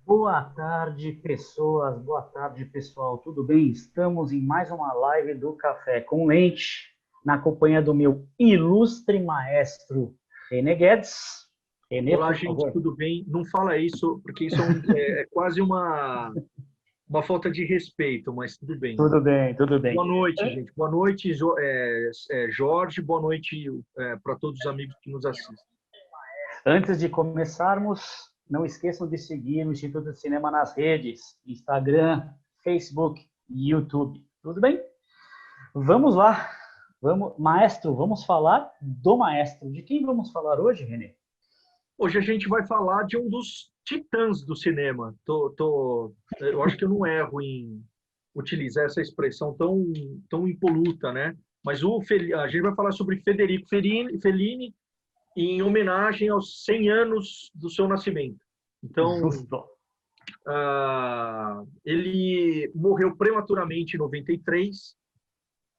Boa tarde, pessoas. Boa tarde, pessoal. Tudo bem? Estamos em mais uma live do Café com Leite, na companhia do meu ilustre maestro René Guedes. René, Olá, por gente, favor. tudo bem? Não fala isso, porque isso é quase uma falta de respeito, mas tudo bem. Tudo bem, tudo bem. Boa noite, gente. Boa noite, Jorge. Boa noite para todos os amigos que nos assistem. Antes de começarmos, não esqueçam de seguir o Instituto de Cinema nas redes, Instagram, Facebook e YouTube. Tudo bem? Vamos lá. Maestro, vamos falar do maestro. De quem vamos falar hoje, René? Hoje a gente vai falar de um dos titãs do cinema. Eu acho que eu não erro em utilizar essa expressão tão impoluta, né? Mas a gente vai falar sobre Federico Fellini em homenagem aos 100 anos do seu nascimento. Então, Justo. ele morreu prematuramente em 93,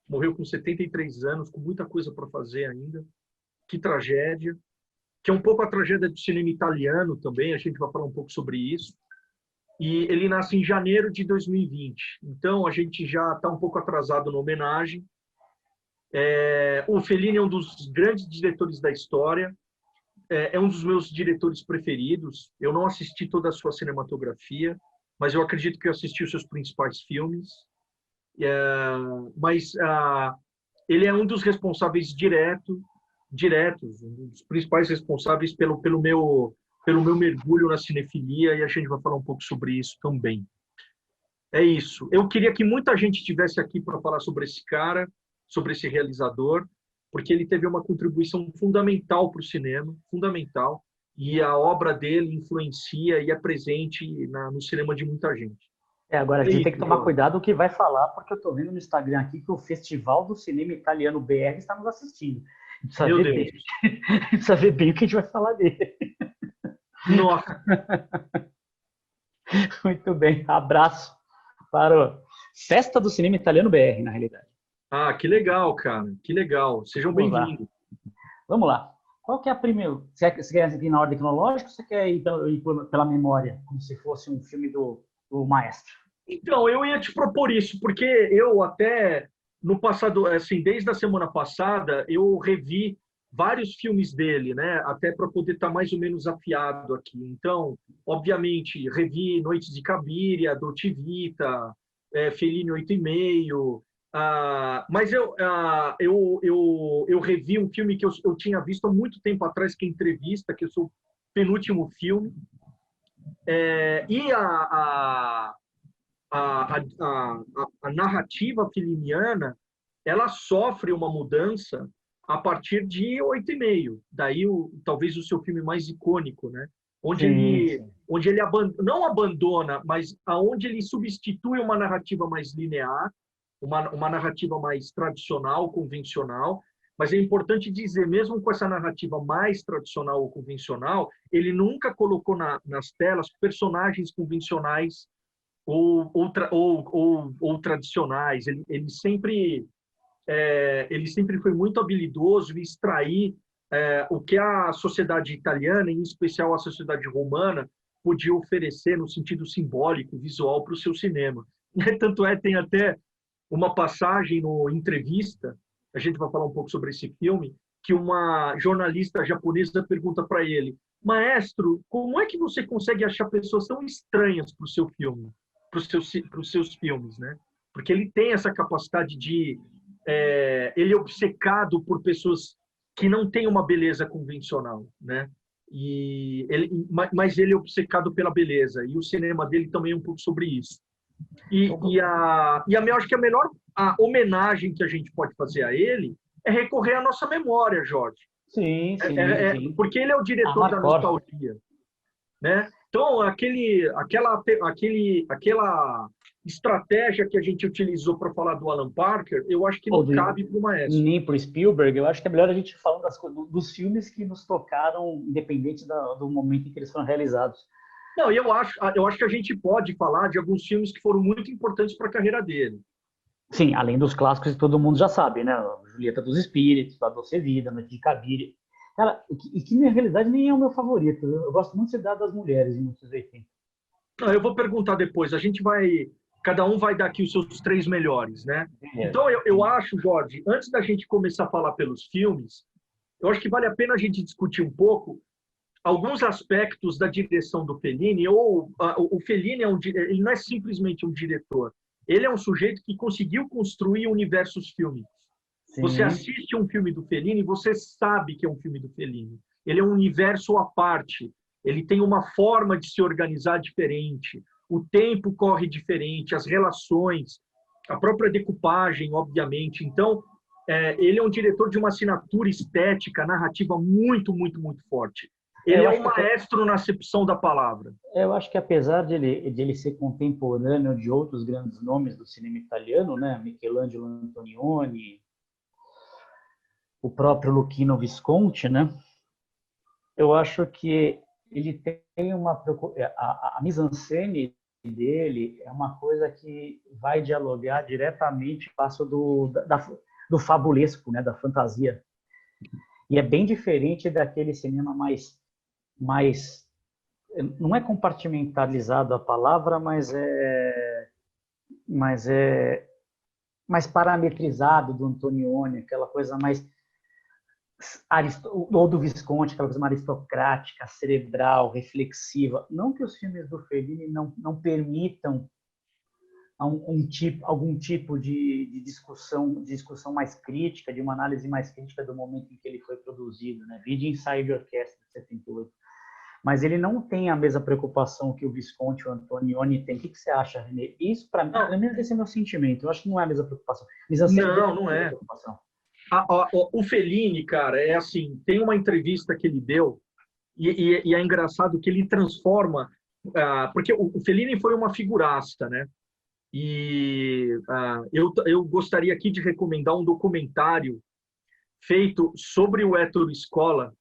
morreu com 73 anos, com muita coisa para fazer ainda. Que tragédia. Que é um pouco a tragédia do cinema italiano também, a gente vai falar um pouco sobre isso. E ele nasce em janeiro de 2020, então a gente já está um pouco atrasado na homenagem. O Fellini é um dos grandes diretores da história, é um dos meus diretores preferidos. Eu não assisti toda a sua cinematografia, mas eu acredito que eu assisti os seus principais filmes. Mas ele é um dos responsáveis diretos, um dos principais responsáveis pelo meu mergulho na cinefilia, e a gente vai falar um pouco sobre isso também. É isso. Eu queria que muita gente estivesse aqui para falar sobre esse cara, sobre esse realizador, porque ele teve uma contribuição fundamental para o cinema, fundamental, e a obra dele influencia e é presente no cinema de muita gente. Agora a É gente tem que isso, tomar Jorge. cuidado o que vai falar, porque eu estou vendo no Instagram aqui que o Festival do Cinema Italiano BR está nos assistindo. A gente precisa Meu ver bem. Deus. A gente precisa ver bem o que a gente vai falar dele. Nossa. Muito bem. Abraço para a Festa do Cinema Italiano BR, na realidade. Ah, que legal, cara. Que legal. Sejam Vamos lá. bem-vindos. Vamos lá. Qual que é a primeira? Você quer ir na ordem cronológica ou você quer ir pela memória, como se fosse um filme do maestro? Então, eu ia te propor isso, porque eu até no passado, assim, desde a semana passada, eu revi vários filmes dele, né? Até para poder estar mais ou menos afiado aqui. Então, obviamente, revi Noites de Cabiria, Dolce Vita, Fellini 8,5. Mas eu revi um filme que eu tinha visto há muito tempo atrás, que é Entrevista, que é o seu penúltimo filme. E a narrativa filiniana ela sofre uma mudança a partir de 8,5. Daí, talvez o seu filme mais icônico, né? Onde Sim, ele, sim. onde ele não abandona, mas aonde ele substitui uma narrativa mais linear, uma narrativa mais tradicional, convencional. Mas é importante dizer, mesmo com essa narrativa mais tradicional ou convencional, ele nunca colocou nas telas personagens convencionais ou tradicionais. Ele sempre foi muito habilidoso em extrair o que a sociedade italiana, em especial a sociedade romana, podia oferecer no sentido simbólico, visual, para o seu cinema. Tanto tem até uma passagem no Entrevista, a gente vai falar um pouco sobre esse filme, que uma jornalista japonesa pergunta para ele: Maestro, como é que você consegue achar pessoas tão estranhas para o seu filme, para os seus filmes, né? Porque ele tem essa capacidade de ele é obcecado por pessoas que não têm uma beleza convencional, né? Mas ele é obcecado pela beleza, e o cinema dele também é um pouco sobre isso. Eu acho que a melhor homenagem que a gente pode fazer a ele é recorrer à nossa memória, Jorge. Sim, sim, sim. Porque ele é o diretor da Amarcord. nostalgia, né? Então, aquela estratégia que a gente utilizou para falar do Alan Parker, eu acho que Ou não cabe para o maestro. nem pro Spielberg, eu acho que é melhor a gente falar dos filmes que nos tocaram, independente do momento em que eles foram realizados. Não, eu acho que a gente pode falar de alguns filmes que foram muito importantes para a carreira dele. Sim, além dos clássicos que todo mundo já sabe, né? Julieta dos Espíritos, A Doce Vida, Noite de Cabiria. Cara, e que na realidade nem é o meu favorito. Eu gosto muito de Cidade das Mulheres, em 1980. Não, eu vou perguntar depois. Cada um vai dar aqui os seus 3 melhores, né? Então, eu acho, Jorge, antes da gente começar a falar pelos filmes, eu acho que vale a pena a gente discutir um pouco alguns aspectos da direção do Fellini. O Fellini ele não é simplesmente um diretor. Ele é um sujeito que conseguiu construir universos fílmicos. Sim. Você assiste um filme do Fellini, você sabe que é um filme do Fellini. Ele é um universo à parte. Ele tem uma forma de se organizar diferente. O tempo corre diferente, as relações, a própria decupagem, obviamente. Então, ele é um diretor de uma assinatura estética, narrativa muito, muito, muito forte. Ele é um maestro na acepção da palavra. Eu acho que apesar de ele ser contemporâneo de outros grandes nomes do cinema italiano, né, Michelangelo Antonioni, o próprio Luchino Visconti, né, eu acho que ele tem a mise-en-scène dele é uma coisa que vai dialogar diretamente com o passo do fabulesco, né, da fantasia. E é bem diferente daquele cinema mais não é compartimentalizado a palavra, mas é mais parametrizado do Antonioni, aquela coisa mais ou do Visconti, aquela coisa mais aristocrática, cerebral, reflexiva. Não que os filmes do Fellini não permitam algum tipo de discussão mais crítica, de uma análise mais crítica do momento em que ele foi produzido, né? Vide Ensaio de Orquestra, de 78. Mas ele não tem a mesma preocupação que o Visconti e o Antonioni tem. O que você acha, René? Isso, para mim, pelo menos esse é o meu sentimento. Eu acho que não é a mesma preocupação. Não é. O Fellini, cara, é assim, tem uma entrevista que ele deu e é engraçado que ele transforma, porque o Fellini foi uma figuraça, né? E eu gostaria aqui de recomendar um documentário feito sobre o Ettore Scola,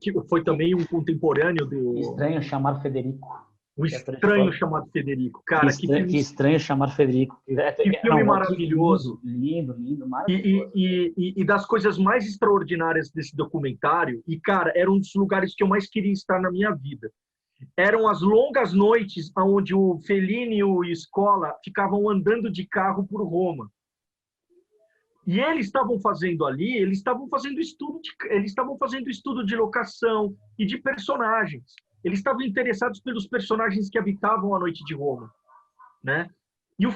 que foi também um contemporâneo do... Estranho Chamar Federico. Um Estranho Chamado Federico. Cara, que Estranho Chamar Federico. Que filme maravilhoso. Lindo, maravilhoso. E das coisas mais extraordinárias desse documentário, e, cara, era um dos lugares que eu mais queria estar na minha vida. Eram as longas noites onde o Fellini e o Scola ficavam andando de carro por Roma. E eles estavam fazendo ali, eles estavam fazendo estudo de locação e de personagens. Eles estavam interessados pelos personagens que habitavam a noite de Roma, né? E o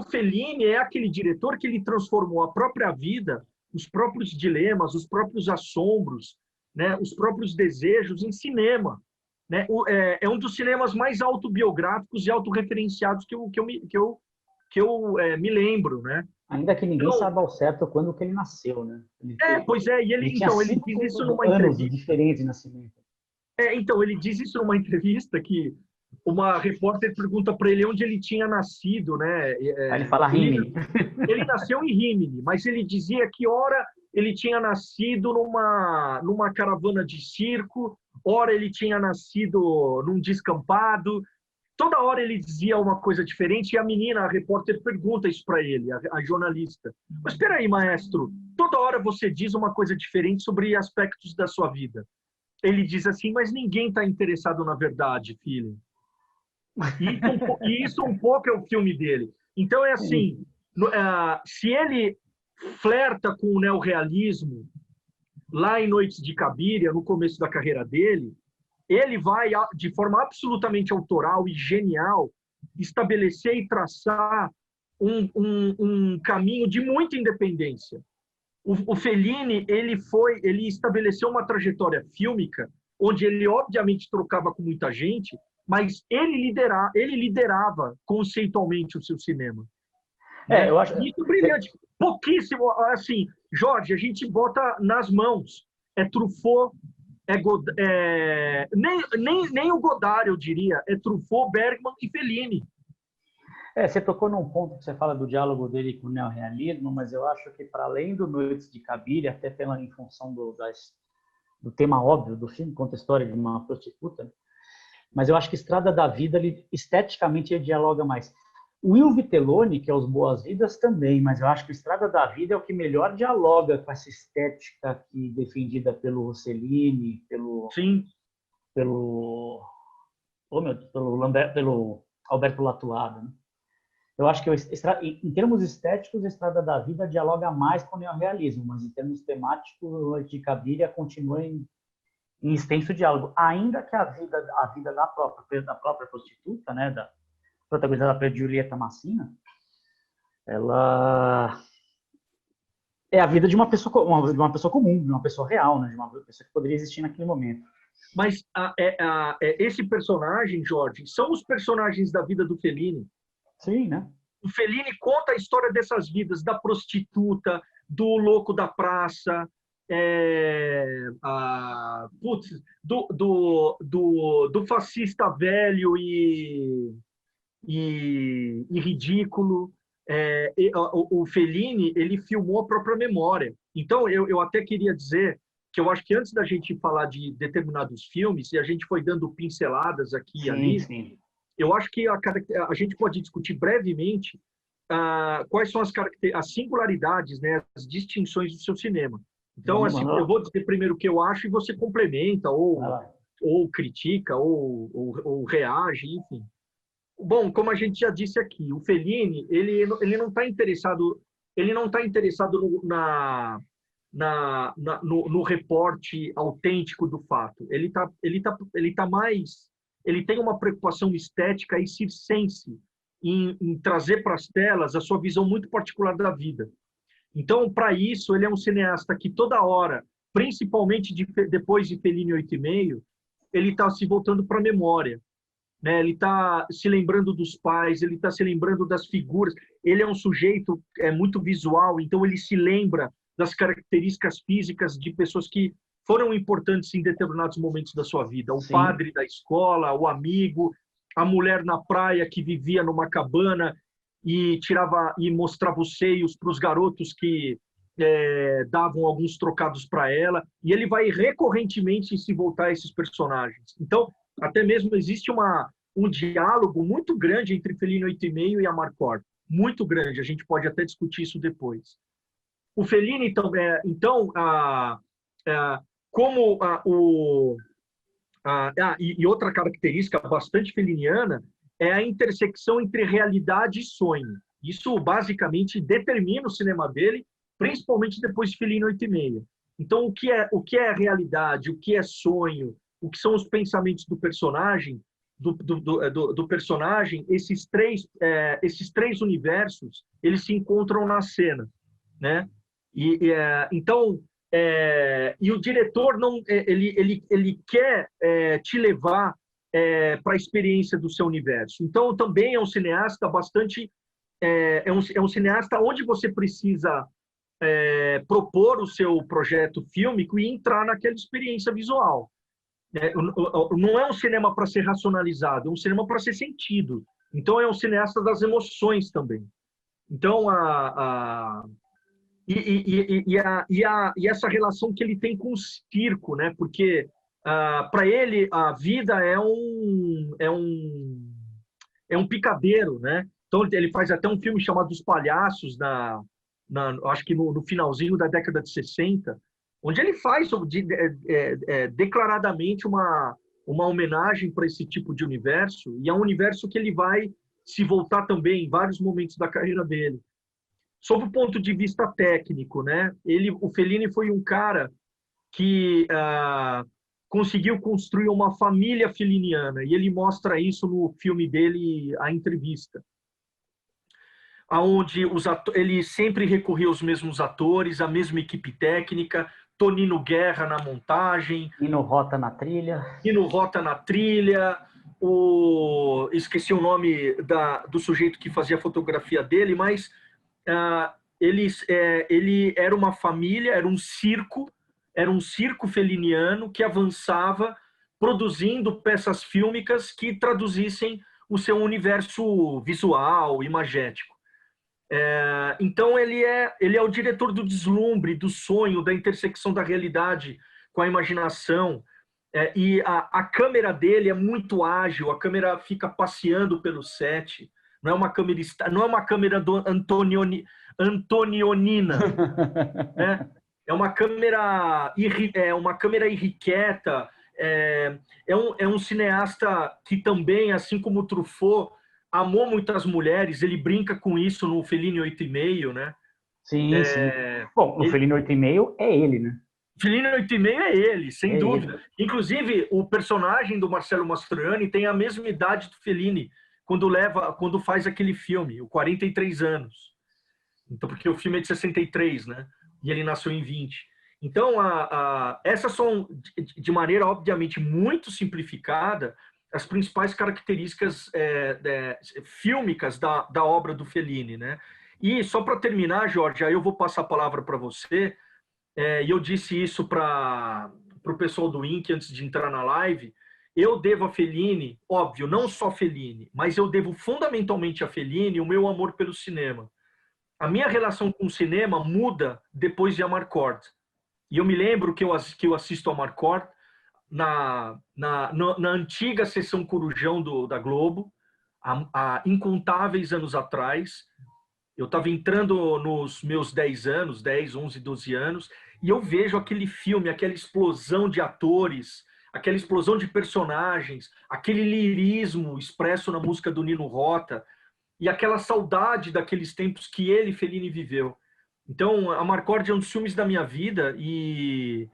Fellini é aquele diretor que ele transformou a própria vida, os próprios dilemas, os próprios assombros, né? Os próprios desejos em cinema, né? É um dos cinemas mais autobiográficos e autorreferenciados que eu me lembro, né? Ainda que ninguém saiba ao certo quando que ele nasceu, né? Pois é, e ele diz isso numa entrevista. Diferente de nascimento. Então, ele diz isso numa entrevista que uma repórter pergunta para ele onde ele tinha nascido, né? Aí ele fala Rimini. Ele nasceu em Rimini, mas ele dizia que ora ele tinha nascido numa caravana de circo, ora ele tinha nascido num descampado. Toda hora ele dizia uma coisa diferente e a repórter, pergunta isso para ele, a jornalista. Mas espera aí, maestro, toda hora você diz uma coisa diferente sobre aspectos da sua vida. Ele diz assim, mas ninguém está interessado na verdade, filho. E isso um pouco é o filme dele. Então é assim, se ele flerta com o neorrealismo lá em Noites de Cabiria, no começo da carreira dele, ele vai, de forma absolutamente autoral e genial, estabelecer e traçar um caminho de muita independência. O Fellini, ele estabeleceu uma trajetória fílmica onde ele, obviamente, trocava com muita gente, mas ele liderava conceitualmente o seu cinema. Eu acho... Isso brilhante. Pouquíssimo, assim, Jorge, a gente bota nas mãos. É Truffaut, nem o Godard, eu diria, é Truffaut, Bergman e Fellini. Você tocou num ponto que você fala do diálogo dele com o neorrealismo, mas eu acho que, para além do Noites de Cabiria, até em função do tema óbvio do filme, conta a história de uma prostituta, mas eu acho que Estrada da Vida, esteticamente, ele dialoga mais. O Il Vitelloni, que é Os Boas-Vidas, também, mas eu acho que Estrada da Vida é o que melhor dialoga com essa estética defendida pelo Rossellini, pelo pelo Alberto Latuada, né? Eu acho que, em termos estéticos, a Estrada da Vida dialoga mais com o neorrealismo, mas em termos temáticos, o Noite de Cabiria continua em extenso diálogo, ainda que a vida da própria prostituta, né, protagonizada pela Giulietta Massina, ela é a vida de uma pessoa comum, de uma pessoa real, né, de uma pessoa que poderia existir naquele momento. Mas esse personagem, Jorge, são os personagens da vida do Fellini. Sim, né? O Fellini conta a história dessas vidas, da prostituta, do louco da praça, do fascista velho e ridículo. O Fellini, ele filmou a própria memória. Então, eu até queria dizer que eu acho que antes da gente falar de determinados filmes, e a gente foi dando pinceladas aqui e ali, sim. Eu acho que a gente pode discutir brevemente quais são as singularidades, né, as distinções do seu cinema. Então, assim, eu vou dizer primeiro o que eu acho e você complementa, ou critica, ou reage, enfim. Bom, como a gente já disse aqui, o Fellini, ele não está interessado, no reporte autêntico do fato. Ele tem uma preocupação estética e circense em trazer para as telas a sua visão muito particular da vida. Então, para isso, ele é um cineasta que toda hora, principalmente depois de Fellini 8,5, ele está se voltando para a memória. Né? Ele está se lembrando dos pais, ele está se lembrando das figuras. Ele é um sujeito muito visual, então ele se lembra das características físicas de pessoas que foram importantes em determinados momentos da sua vida. O padre da escola, o amigo, a mulher na praia que vivia numa cabana e mostrava os seios para os garotos que davam alguns trocados para ela. E ele vai recorrentemente se voltar a esses personagens. Então, até mesmo existe um diálogo muito grande entre Fellini 8,5 e Amarcord. Muito grande. A gente pode até discutir isso depois. O Fellini, então, e outra característica bastante felliniana é a intersecção entre realidade e sonho. Isso basicamente determina o cinema dele, principalmente depois de Fellini 8,5. Então, o que é realidade, o que é sonho, o que são os pensamentos do personagem, esses três universos, eles se encontram na cena, né? Então, o diretor ele quer te levar para a experiência do seu universo. Então, também é um cineasta bastante é um cineasta onde você precisa propor o seu projeto fílmico e entrar naquela experiência visual. Não é um cinema para ser racionalizado, é um cinema para ser sentido. Então, é um cineasta das emoções também. Então, e essa relação que ele tem com o circo, né? Porque para ele a vida é um picadeiro, né? Então ele faz até um filme chamado Os Palhaços, acho que no finalzinho da década de 60, onde ele faz declaradamente uma homenagem para esse tipo de universo, e é um universo que ele vai se voltar também em vários momentos da carreira dele. Sob o ponto de vista técnico, né? O Fellini foi um cara que conseguiu construir uma família felliniana, e ele mostra isso no filme dele, A Entrevista, onde ele sempre recorria aos mesmos atores, a mesma equipe técnica, Tonino Guerra na montagem. E no Rota na Trilha. Esqueci o nome do sujeito que fazia a fotografia dele, mas ele era uma família, era um circo felliniano que avançava produzindo peças fílmicas que traduzissem o seu universo visual, imagético. Então ele é o diretor do deslumbre, do sonho, da intersecção da realidade com a imaginação, e a câmera dele é muito ágil, a câmera fica passeando pelo set, não é uma câmera antonionina, né? É uma câmera irrequieta, é um cineasta que também, assim como o Truffaut, amou muitas mulheres. Ele brinca com isso no Fellini 8,5, né? Sim, sim. Bom, o Fellini 8,5 é ele, né? Fellini 8,5 é ele, sem É dúvida. ele. Inclusive, o personagem do Marcello Mastroianni tem a mesma idade do Fellini quando faz aquele filme, o 43 anos. Então, porque o filme é de 63, né? E ele nasceu em 20. Então, essas são, de maneira obviamente muito simplificada, as principais características fílmicas da obra do Fellini, né? E só para terminar, Jorge, aí eu vou passar a palavra para você. E eu disse isso para o pessoal do INC antes de entrar na live. Eu devo a Fellini, óbvio, não só Fellini, mas eu devo fundamentalmente a Fellini o meu amor pelo cinema. A minha relação com o cinema muda depois de Amarcord. E eu me lembro que eu assisto a Amarcord na antiga sessão Corujão da Globo, há incontáveis anos atrás. Eu estava entrando nos meus 10 anos, 10, 11, 12 anos, e eu vejo aquele filme, aquela explosão de atores, aquela explosão de personagens, aquele lirismo expresso na música do Nino Rota, e aquela saudade daqueles tempos que ele, Fellini, viveu. Então, a Amarcord é um dos filmes da minha vida, e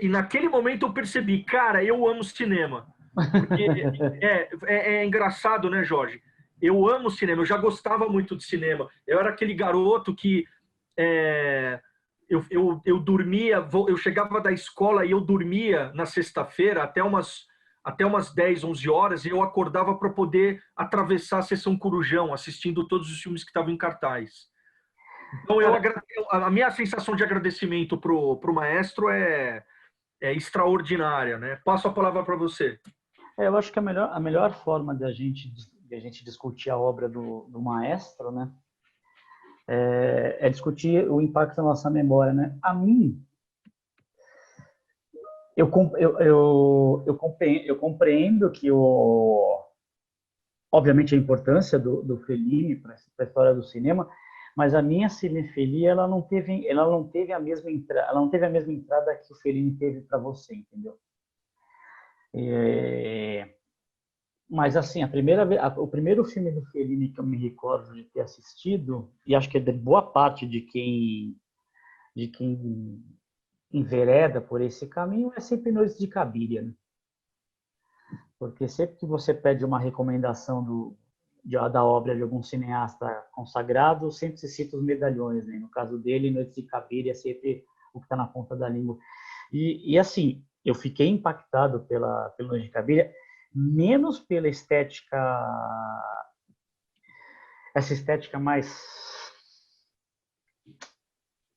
naquele momento eu percebi, cara, eu amo cinema. Porque é engraçado, né, Jorge? Eu amo cinema, eu já gostava muito de cinema. Eu era aquele garoto que eu dormia, eu chegava da escola e eu dormia na sexta-feira até umas 10, 11 horas, e eu acordava para poder atravessar a sessão Corujão, assistindo todos os filmes que estavam em cartaz. Então, a minha sensação de agradecimento pro maestro é extraordinária, né? Passo a palavra para você. Eu acho que a melhor forma de a gente discutir a obra do maestro, né, é discutir o impacto na nossa memória, né? A mim, eu compreendo que obviamente a importância do Fellini para a história do cinema, mas a minha cinefilia ela não teve a mesma entrada que o Fellini teve para você, entendeu? Mas assim, o primeiro filme do Fellini que eu me recordo de ter assistido, e acho que é de boa parte de quem envereda por esse caminho, é sempre Noites de Cabiria, né? Porque sempre que você pede uma recomendação da obra de algum cineasta consagrado, sempre se cita os medalhões, né? No caso dele, Noites de Cabiria é sempre o que está na ponta da língua. E assim, eu fiquei impactado pela Noites de Cabiria, menos pela estética, essa estética mais,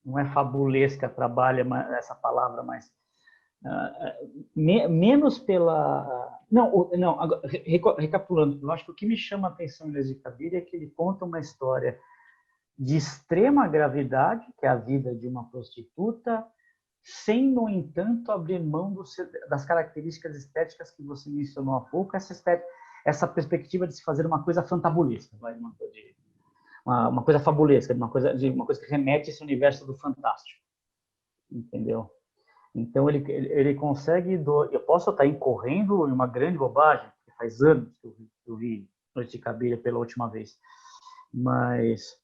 não é fabulesca, trabalha essa palavra, mas menos pela... Não, recapitulando, eu acho que o que me chama a atenção em Noites de Cabiria é que ele conta uma história de extrema gravidade, que é a vida de uma prostituta, sem, no entanto, abrir mão das características estéticas que você mencionou há pouco, essa perspectiva de se fazer uma coisa fantabulesca, uma coisa fabulesca, uma coisa que remete a esse universo do fantástico, entendeu? Então ele consegue, eu posso estar incorrendo em uma grande bobagem, porque faz anos que eu vi Noite de Cabiria pela última vez, mas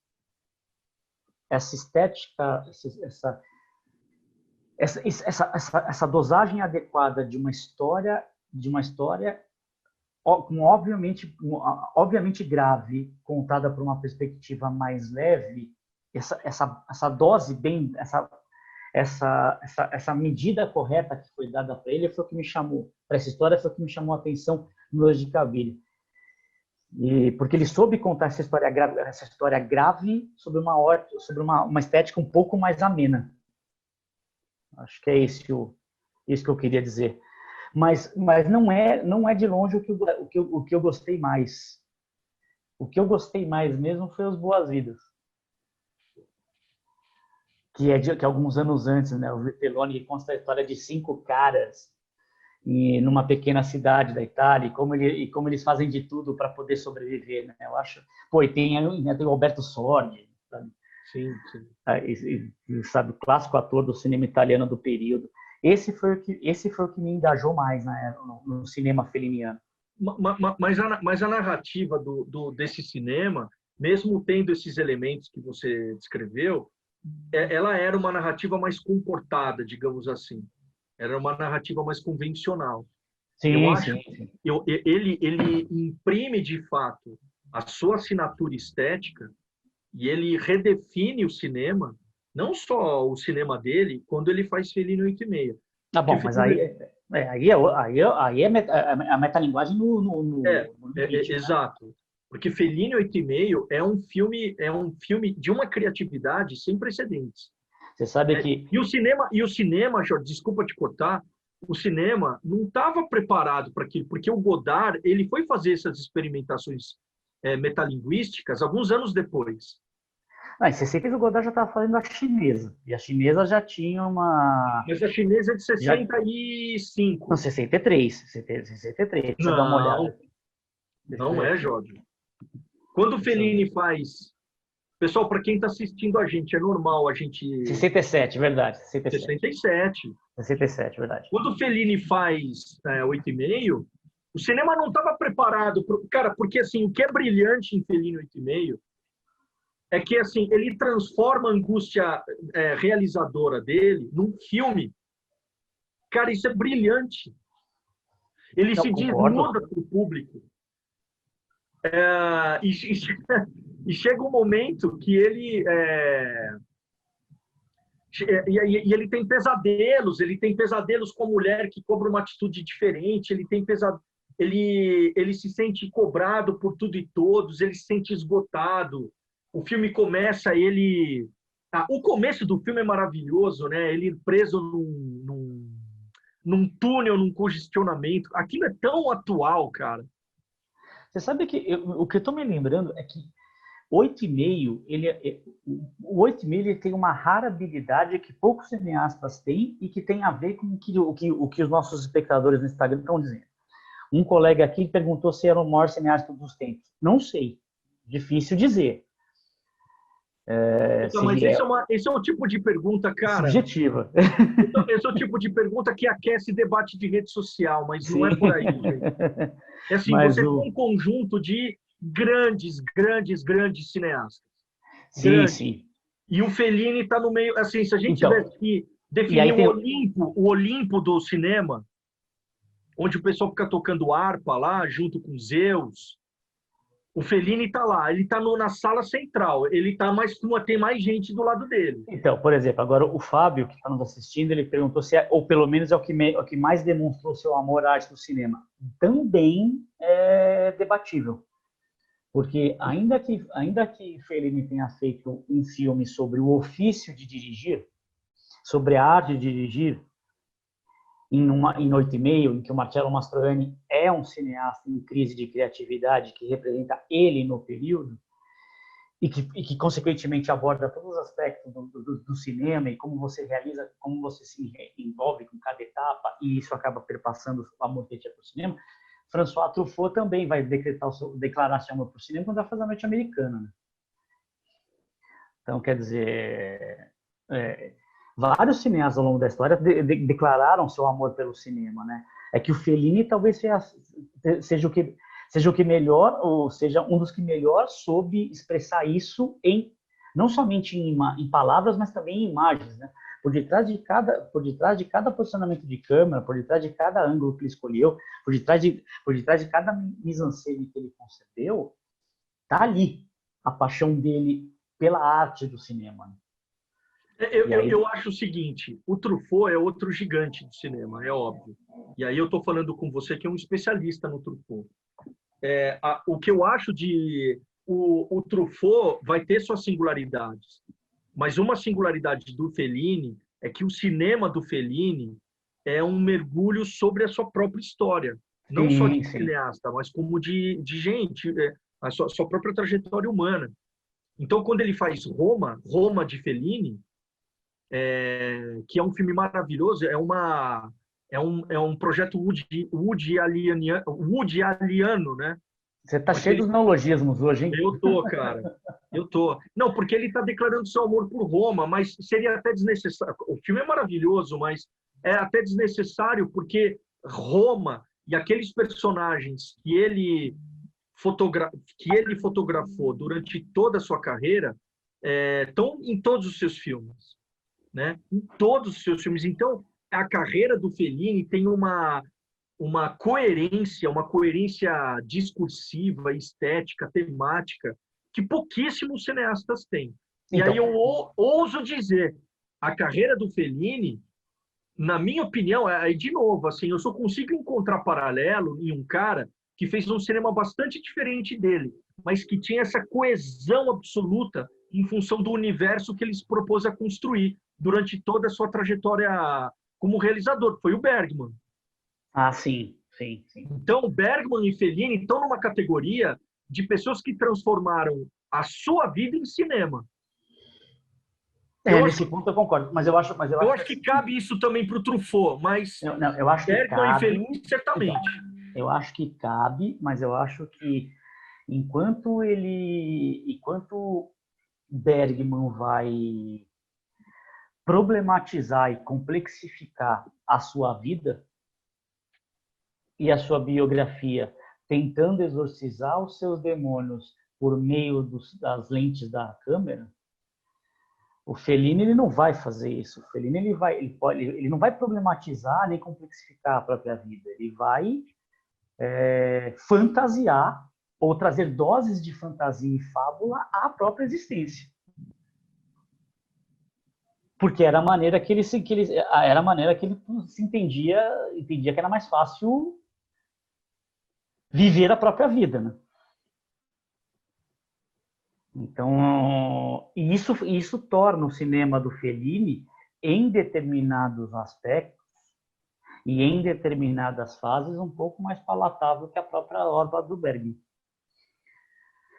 essa estética, essa dosagem adequada de uma história obviamente grave, contada por uma perspectiva mais leve, essa dose bem, essa medida correta que foi dada para ele foi o que me chamou, para essa história foi o que me chamou a atenção no Noites de Cabiria. Porque ele soube contar essa história grave sobre uma estética um pouco mais amena. Acho que é isso que eu queria dizer. Mas não é de longe o que eu gostei mais. O que eu gostei mais mesmo foi Os Boas-Vidas. Que alguns anos antes, né, o Vitelloni conta a história de 5 caras numa pequena cidade da Itália, e como eles fazem de tudo para poder sobreviver, né? Eu acho. Pô, e tem o Alberto Sordi, sabe? Sim, sim. Sabe, o clássico ator do cinema italiano do período. esse foi o que me engajou mais, né, no cinema feliniano. Mas a narrativa desse cinema, mesmo tendo esses elementos que você descreveu, ela era uma narrativa mais comportada, digamos assim. Era uma narrativa mais convencional. Eu Sim, acho sim, que sim. ele imprime, de fato, a sua assinatura estética e ele redefine o cinema, não só o cinema dele, quando ele faz Fellini 8,5. Tá Porque bom, mas aí é a metalinguagem no limite, né? exato. Porque Fellini 8,5 é um filme de uma criatividade sem precedentes. Você sabe que... E o cinema, Jorge, desculpa te cortar, o cinema não estava preparado para aquilo, porque o Godard ele foi fazer essas experimentações metalinguísticas alguns anos depois. Não, em 60 o Godard já estava fazendo a chinesa, e a chinesa já tinha uma... Mas a chinesa é de Já... 65. Não, 63, 63, deixa eu dar uma Não, olhada. Deixa eu não ver é, aqui. Jorge. Quando o Deixa eu ver. Fellini faz... Pessoal, para quem está assistindo a gente, é normal a gente... 67, verdade, 67. 67. 67, verdade. Quando o Fellini faz 8,5, o cinema não estava preparado. Cara, porque assim, o que é brilhante em Fellini 8,5 é que assim, ele transforma a angústia realizadora dele num filme. Cara, isso é brilhante. Ele Não, se concordo. desnuda para o público. E chega um momento que ele... E ele tem pesadelos com a mulher que cobra uma atitude diferente, ele se sente cobrado por tudo e todos, ele se sente esgotado. O filme começa, o começo do filme é maravilhoso, né? Ele preso num túnel, num congestionamento. Aquilo é tão atual, cara. Você sabe que o que eu estou me lembrando é que 8,5, o 8,5 ele tem uma rara habilidade que poucos cineastas têm e que tem a ver com o que os nossos espectadores no Instagram estão dizendo. Um colega aqui perguntou se era o maior cineasta dos tempos. Não sei. Difícil dizer. Mas esse é o tipo de pergunta, cara. Subjetiva. Esse é o tipo de pergunta que aquece debate de rede social, mas não é por aí, gente. É assim, mas você tem um conjunto de grandes cineastas. Sim, grandes. sim. E o Fellini está no meio... Assim, se a gente tivesse que definir o Olimpo do cinema, onde o pessoal fica tocando harpa lá, junto com Zeus, o Fellini está lá, ele está na sala central, ele tá tem mais gente do lado dele. Então, por exemplo, agora o Fábio, que está nos assistindo, ele perguntou se ou pelo menos é o que mais demonstrou seu amor à arte do cinema. Também é debatível. Porque ainda que Fellini tenha feito um filme sobre o ofício de dirigir, sobre a arte de dirigir, em 8,5, em que o Marcello Mastroianni é um cineasta em crise de criatividade que representa ele no período e que consequentemente aborda todos os aspectos do cinema e como você realiza, como você se envolve com cada etapa e isso acaba perpassando o amor que tinha para o cinema. François Truffaut também vai declarar seu amor por cinema quando vai fazer a Noite Americana. Né? Então, quer dizer, vários cineastas ao longo da história declararam seu amor pelo cinema. Né? É que o Fellini talvez seja o que melhor, ou seja um dos que melhor soube expressar isso não somente em palavras, mas também em imagens. Né? Por detrás de cada posicionamento de câmera, por detrás de cada ângulo que ele escolheu, por detrás de cada mise-en-scène que ele concebeu, está ali a paixão dele pela arte do cinema. Né? Eu acho o seguinte, o Truffaut é outro gigante do cinema, é óbvio. E aí eu estou falando com você que é um especialista no Truffaut. O que eu acho o Truffaut vai ter suas singularidades. Mas uma singularidade do Fellini é que o cinema do Fellini é um mergulho sobre a sua própria história. Não só de cineasta, mas como de gente, a sua própria trajetória humana. Então, quando ele faz Roma de Fellini, que é um filme maravilhoso, é um projeto Woody Alliano, né? Você está cheio dos neologismos hoje, hein? Eu tô, cara. Eu tô. Não, porque ele está declarando seu amor por Roma, mas seria até desnecessário. O filme é maravilhoso, mas é até desnecessário, porque Roma e aqueles personagens que ele fotografou durante toda a sua carreira estão em todos os seus filmes, né? Em todos os seus filmes. Então, a carreira do Fellini tem uma coerência discursiva, estética, temática, que pouquíssimos cineastas têm. E Então, aí eu ouso dizer, a carreira do Fellini, na minha opinião, aí de novo, assim, eu só consigo encontrar paralelo em um cara que fez um cinema bastante diferente dele, mas que tinha essa coesão absoluta em função do universo que ele se propôs a construir durante toda a sua trajetória como realizador, que foi o Bergman. sim, sim, sim. Então, Bergman e Fellini estão numa categoria de pessoas que transformaram a sua vida em cinema. Nesse ponto eu concordo, mas eu acho que cabe isso também para o Truffaut, mas não, eu acho que Bergman cabe, e Fellini, certamente. Então, eu acho que cabe, mas eu acho que enquanto Bergman vai problematizar e complexificar a sua vida e a sua biografia, tentando exorcizar os seus demônios por meio das lentes da câmera, o Fellini ele não vai fazer isso. O Fellini ele não vai problematizar nem complexificar a própria vida. Ele vai fantasiar ou trazer doses de fantasia e fábula à própria existência. Porque era a maneira que ele se entendia que era mais fácil viver a própria vida, né? Então, isso torna o cinema do Fellini, em determinados aspectos e em determinadas fases, um pouco mais palatável que a própria obra do Bergman.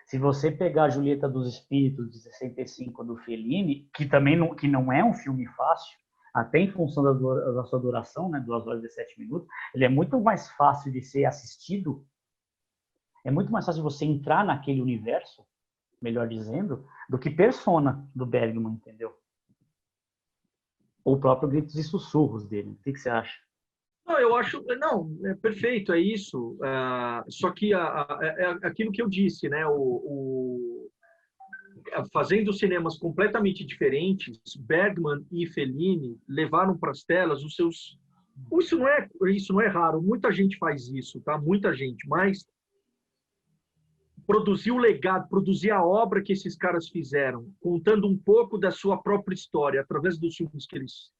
Se você pegar a Julieta dos Espíritos, de 65, do Fellini, que não é um filme fácil, até em função da sua duração, né, 2 horas e 17 minutos, ele é muito mais fácil de ser assistido, é muito mais fácil você entrar naquele universo, melhor dizendo, do que Persona, do Bergman, entendeu? Ou o próprio Gritos e Sussurros dele. O que você acha? Não, eu acho... Não, é perfeito, é isso. Só que é aquilo que eu disse, né? Fazendo cinemas completamente diferentes, Bergman e Fellini levaram para as telas os seus... Isso não é raro, muita gente faz isso, tá? Muita gente, mas produzir o legado, produzir a obra que esses caras fizeram, contando um pouco da sua própria história através dos filmes que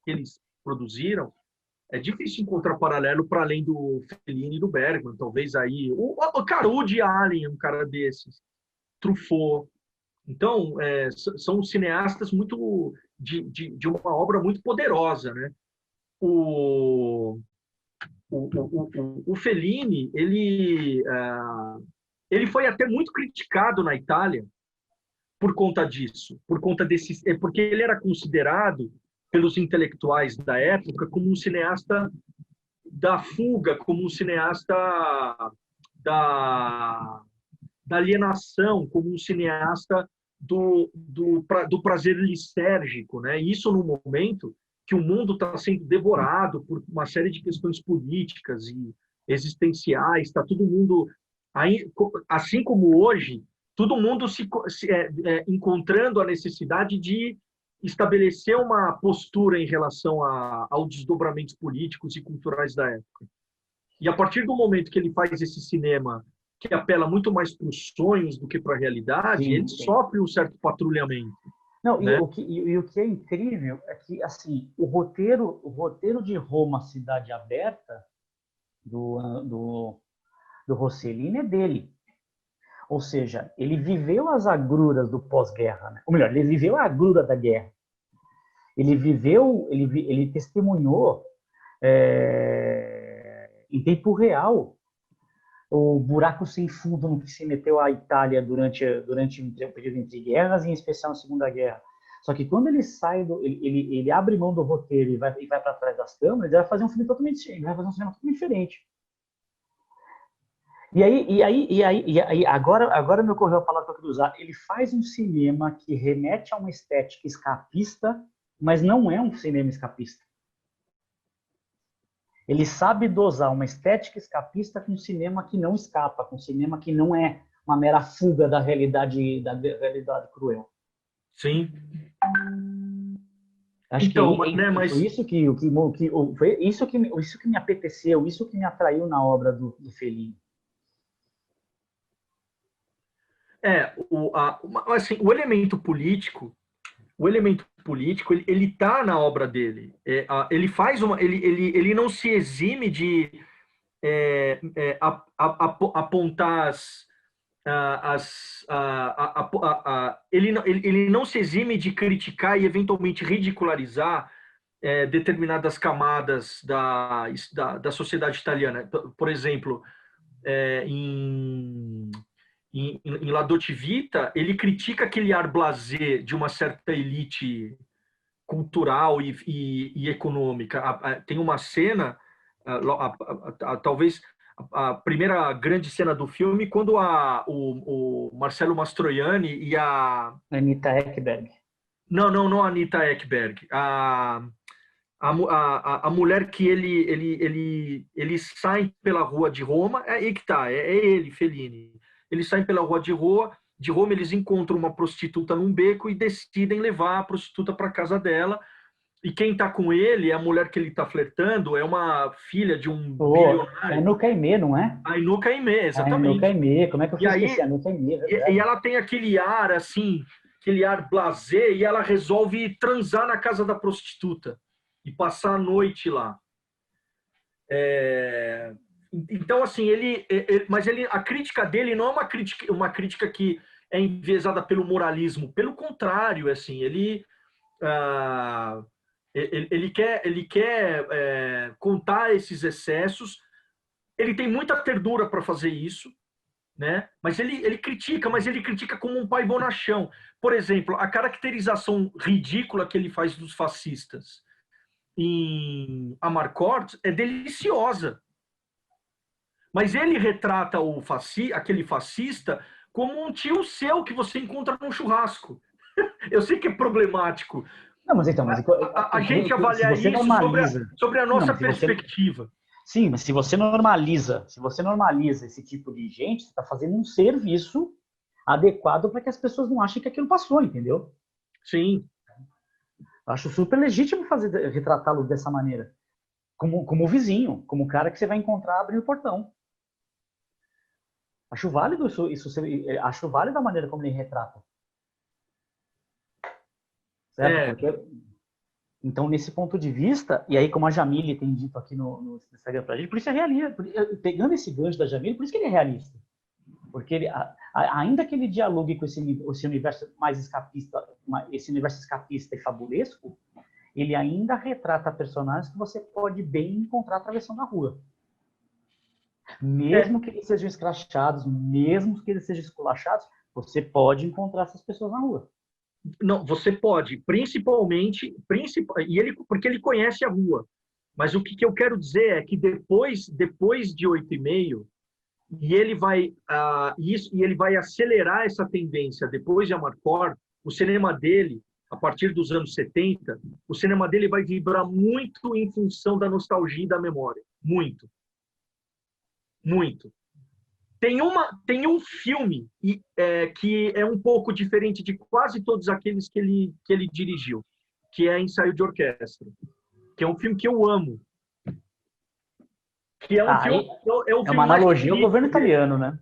eles produziram, é difícil encontrar paralelo para além do Fellini e do Bergman. Talvez aí... Cara, o Woody Allen é um cara desses. Truffaut. Então, são cineastas muito de uma obra muito poderosa, né? O Fellini, ele foi até muito criticado na Itália por conta disso, porque ele era considerado pelos intelectuais da época como um cineasta da fuga, como um cineasta da alienação, como um cineasta do prazer lisérgico, né? Isso no momento que o mundo está sendo devorado por uma série de questões políticas e existenciais, está todo mundo, assim como hoje, todo mundo encontrando a necessidade de estabelecer uma postura em relação aos desdobramentos políticos e culturais da época. E a partir do momento que ele faz esse cinema que apela muito mais para os sonhos do que para a realidade, ele sofre um certo patrulhamento. Não, né? o que é incrível é que assim, o roteiro de Roma, Cidade Aberta, do Rossellini é dele. Ou seja, ele viveu as agruras do pós-guerra, né? Ou melhor, ele viveu a agrura da guerra. Ele testemunhou em tempo real o buraco sem fundo no que se meteu a Itália durante o período entre guerras, e em especial na Segunda Guerra. Só que quando ele sai ele abre mão do roteiro e vai para trás das câmeras, ele vai fazer um filme totalmente diferente. E aí agora me ocorreu a palavra que eu queria usar. Ele faz um cinema que remete a uma estética escapista, mas não é um cinema escapista. Ele sabe dosar uma estética escapista com um cinema que não escapa, com um cinema que não é uma mera fuga da realidade cruel. Sim. Acho Então, que né, foi mas isso que me apeteceu, isso que me atraiu na obra do Fellini. assim, o elemento político, ele tá na obra dele. Ele faz ele não se exime de apontar ele não se exime de criticar e eventualmente ridicularizar determinadas camadas da sociedade italiana. Por exemplo, em La Dolce Vita, ele critica aquele ar blasé de uma certa elite cultural e econômica. Tem uma cena, talvez a primeira grande cena do filme, quando o Marcello Mastroianni e a... Anita Ekberg. Não a Anita Ekberg. A mulher que ele sai pela rua de Roma, é aí que tá, é ele, Fellini. Eles saem pela rua de Roma, eles encontram uma prostituta num beco e decidem levar a prostituta para casa dela. E quem está com ele, a mulher que ele está flertando, é uma filha de um bilionário. É Anuka Aimee, não é? A Anuka Aimee, exatamente. Anuka Aimee, como é que eu esqueci? Anuka Aimee, e ela tem aquele ar, assim, aquele ar blasé, e ela resolve transar na casa da prostituta e passar a noite lá. Então, assim, mas a crítica dele não é uma crítica que é enviesada pelo moralismo. Pelo contrário, assim, ele quer contar esses excessos. Ele tem muita ternura para fazer isso, né? Mas ele critica como um pai bonachão. Por exemplo, a caracterização ridícula que ele faz dos fascistas em Amarcord é deliciosa. Mas ele retrata aquele fascista como um tio seu que você encontra num churrasco. Eu sei que é problemático. Não, mas então, a gente avaliar isso sobre a nossa perspectiva. Sim, mas se você normaliza esse tipo de gente, você está fazendo um serviço adequado para que as pessoas não achem que aquilo passou, entendeu? Sim. Acho super legítimo retratá-lo dessa maneira. Como vizinho, como cara que você vai encontrar abrindo o portão. Acho válido acho válido a maneira como ele retrata. Certo? Porque, então, nesse ponto de vista, e aí como a Jamile tem dito aqui no Instagram pra gente, por isso é realista. Pegando esse gancho da Jamile, por isso que ele é realista. Porque ele, ainda que ele dialogue com esse universo mais escapista, esse universo escapista e fabulesco, ele ainda retrata personagens que você pode bem encontrar atravessando a rua. Mesmo que eles sejam escrachados, mesmo que eles sejam esculachados, você pode encontrar essas pessoas na rua. Não, você pode, principalmente, porque ele conhece a rua. Mas o que eu quero dizer é que depois de 8,5, e ele vai acelerar essa tendência depois de Amarcord, o cinema dele, a partir dos anos 70, o cinema dele vai vibrar muito em função da nostalgia e da memória. Muito. Muito. Tem um filme que é um pouco diferente de quase todos aqueles que ele dirigiu, que é Ensaio de Orquestra, que é um filme que eu amo. Que é um filme, é uma analogia ao governo italiano, né?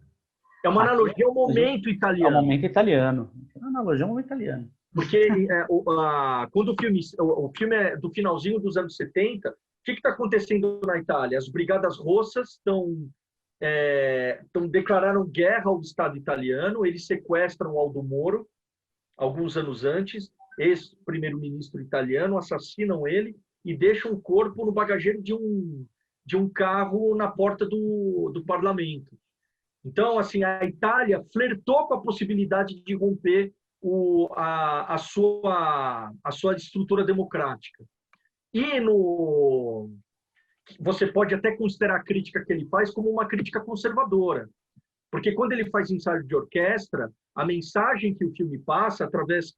É uma analogia ao momento italiano. Ao momento italiano. É uma analogia ao momento italiano. Porque quando o filme é do finalzinho dos anos 70, o que está acontecendo na Itália? As Brigadas Rossas declararam guerra ao Estado italiano, eles sequestram Aldo Moro, alguns anos antes, ex-primeiro-ministro italiano, assassinam ele e deixam o corpo no bagageiro de um carro na porta do parlamento. Então, assim, a Itália flertou com a possibilidade de romper a sua estrutura democrática. E você pode até considerar a crítica que ele faz como uma crítica conservadora. Porque quando ele faz ensaio de orquestra, a mensagem que o filme passa, através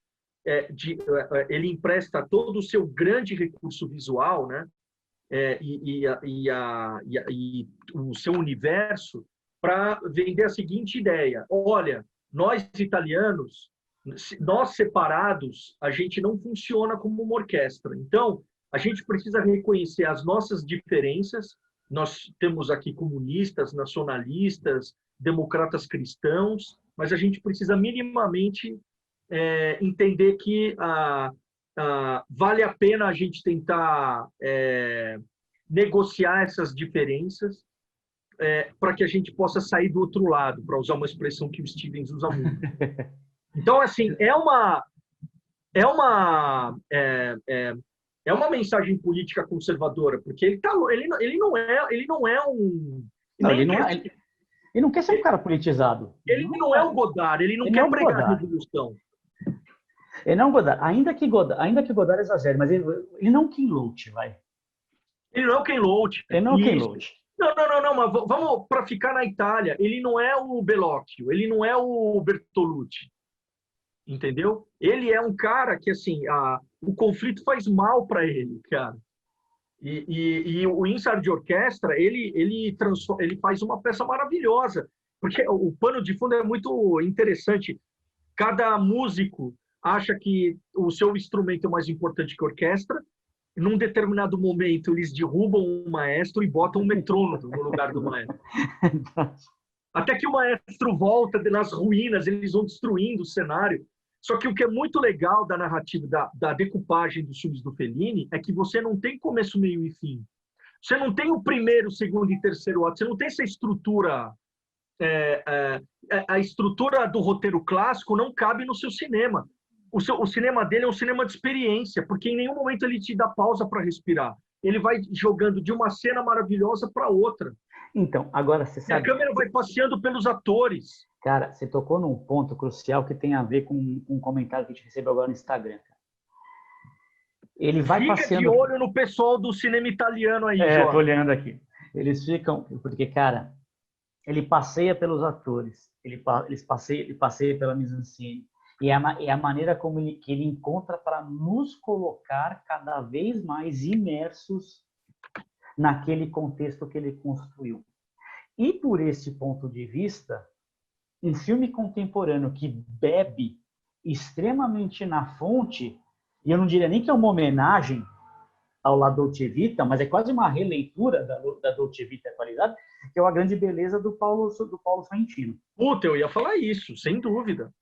ele empresta todo o seu grande recurso visual, né? e o seu universo para vender a seguinte ideia: olha, nós italianos, nós separados, a gente não funciona como uma orquestra. Então, a gente precisa reconhecer as nossas diferenças. Nós temos aqui comunistas, nacionalistas, democratas cristãos, mas a gente precisa minimamente entender que vale a pena a gente tentar negociar essas diferenças para que a gente possa sair do outro lado, para usar uma expressão que o Stevens usa muito. Então, assim, é uma mensagem política conservadora, porque ele não é um... Ele não quer ser um cara politizado. Ele não é um Godard, ele não quer pregar a revolução. Ele não é um Godard. Ainda que Godard exagere, mas ele não é um Ken Loach, vai. Ele não é o Ken Loach. Ele não é o Ken Loach. Não, mas vamos para ficar na Itália. Ele não é o Bellocchio, ele não é o Bertolucci. Entendeu? Ele é um cara que, assim, o conflito faz mal para ele, cara. E o Inside Orchestra, ele faz uma peça maravilhosa, porque o pano de fundo é muito interessante. Cada músico acha que o seu instrumento é mais importante que a orquestra. Num determinado momento, eles derrubam o maestro e botam um metrônomo no lugar do maestro. Até que o maestro volta nas ruínas, eles vão destruindo o cenário. Só que o que é muito legal da narrativa, da decupagem dos filmes do Fellini, é que você não tem começo, meio e fim. Você não tem o primeiro, segundo e terceiro ato. Você não tem essa estrutura. A estrutura do roteiro clássico não cabe no seu cinema. O cinema dele é um cinema de experiência, porque em nenhum momento ele te dá pausa para respirar. Ele vai jogando de uma cena maravilhosa para outra. Então, agora você sabe... A câmera vai passeando pelos atores. Cara, você tocou num ponto crucial que tem a ver com um comentário que a gente recebeu agora no Instagram. Ele vai Fica passeando... de olho no pessoal do cinema italiano aí, João. Tô olhando aqui. Eles ficam... Porque, cara, ele passeia pelos atores, ele passeia pela mise-en-scène, e é a maneira como ele encontra para nos colocar cada vez mais imersos naquele contexto que ele construiu. E por esse ponto de vista, um filme contemporâneo que bebe extremamente na fonte, e eu não diria nem que é uma homenagem ao La Dolce Vita, mas é quase uma releitura da Dolce Vita atualizada, que é a grande beleza do Paulo Sorrentino. Puta, eu ia falar isso, sem dúvida.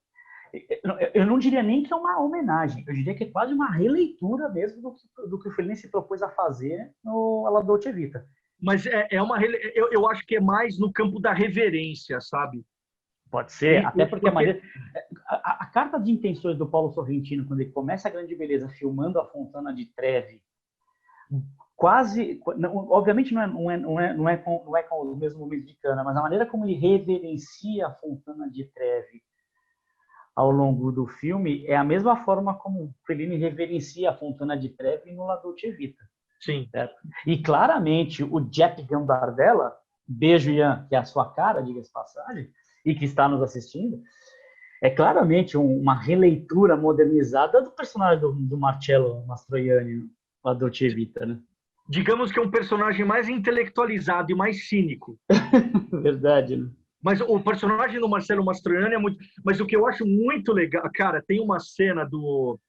Eu não diria nem que é uma homenagem, eu diria que é quase uma releitura mesmo do que o Fellini se propôs a fazer no La Dolce Vita. Mas eu acho que é mais no campo da reverência, sabe? Pode ser, até porque a carta de intenções do Paulo Sorrentino, quando ele começa a Grande Beleza filmando a Fontana di Trevi, quase, obviamente não é com os mesmos momentos de cana, mas a maneira como ele reverencia a Fontana di Trevi ao longo do filme é a mesma forma como o Fellini reverencia a Fontana di Trevi no La Dolce Vita. Sim. Certo? E claramente o Jack Gambardella, beijo Ian, que é a sua cara, diga-se passagem, e que está nos assistindo, é claramente uma releitura modernizada do personagem do Marcello Mastroianni no La Dolce Vita, né? Digamos que é um personagem mais intelectualizado e mais cínico. Verdade, né? Mas o personagem do Marcello Mastroianni é muito... Mas o que eu acho muito legal... Cara, tem uma cena do...